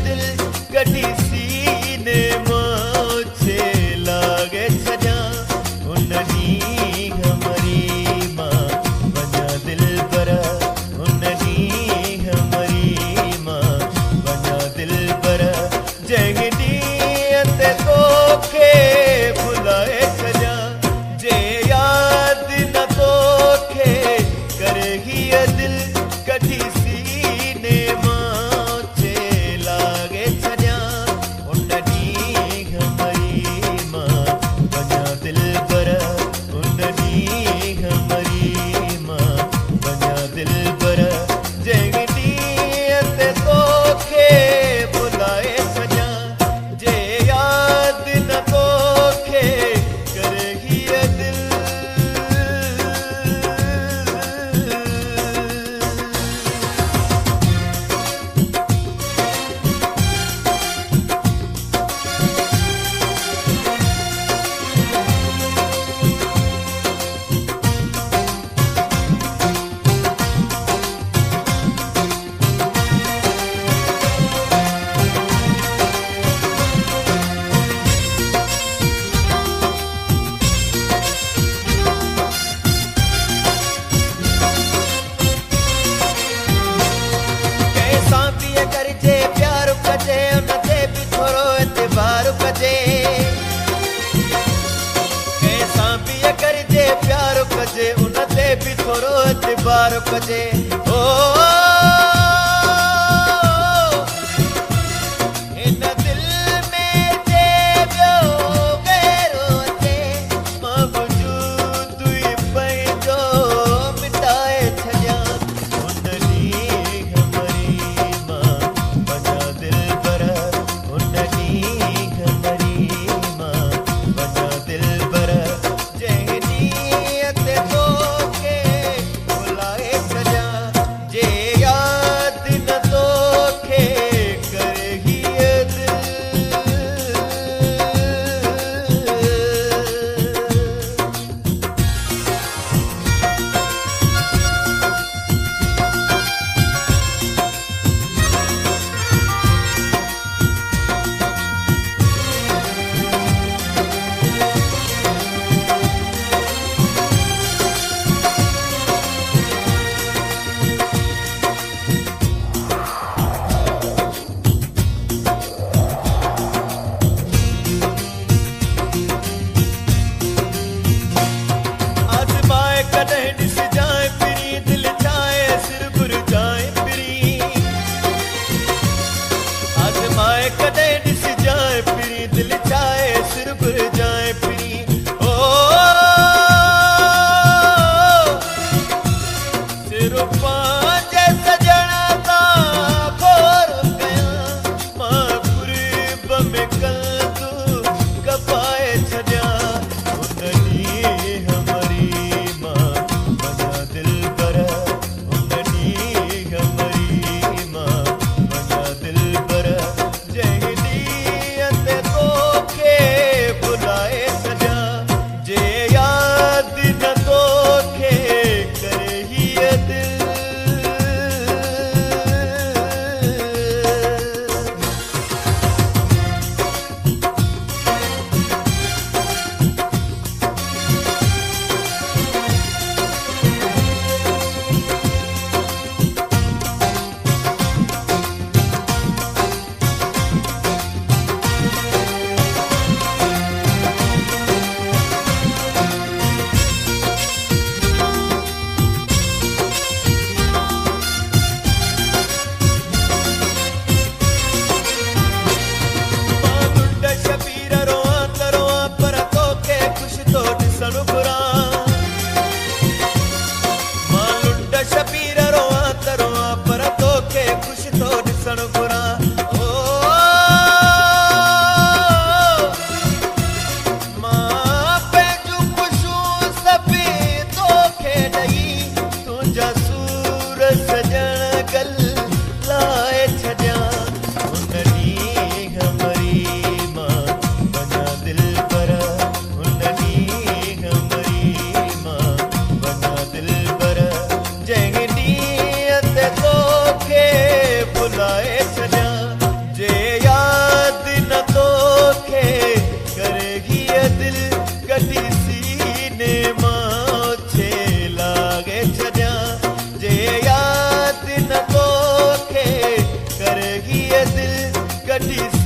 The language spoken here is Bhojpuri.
दिल कटी सीने मोचे लागे छजा उन्नी हमारी माँ बना दिल बरा उन्नी हमारी माँ बना दिल बरा जगनी अते तोखे बुलाए छजा जे याद न तोखे करेगी ये दिल कटी सीने मोचे लागे छजा उन्नी हमारी माँ बना दिल बरा उन्नी हमारी माँ बना दिल बरा जगनी अते तोखे बुलाए छजा जे याद न तोखे करेगी ये दिल कैसा भी करजे प्यार कजे उनते भी थोरो एतबार कजे कैसा भी करजे प्यार कजे उनते भी थोरो एतबार कजे ओ इन दिल में जे बियो गैरो ते मौजूद हुई पैजो मिटाए छजा उन्नी हमारी माँ बना दिल बरा उन्नी हमारी माँ बना दिल बरा जहनी अते तोखे बुलाए छजा जे याद न तोखे करेगी ये दिल आजमाए कदे दिस जाए फिरी दिल चाहे सिर बुर जाए फिरी आजमाए कदे दिस जाए फिरी दिल चाहे सिर बुर जाए फिरी ओ सिर पांचे सजना ता खोर गया मां पूरी बमे कल तू कपाए छजा उन्नी हमारी माँ बना दिल बरा उन्नी हमारी माँ बना दिल बरा जहनी अते तोखे बुलाए छजा जे याद न तोखे करेगी ये दिल कढी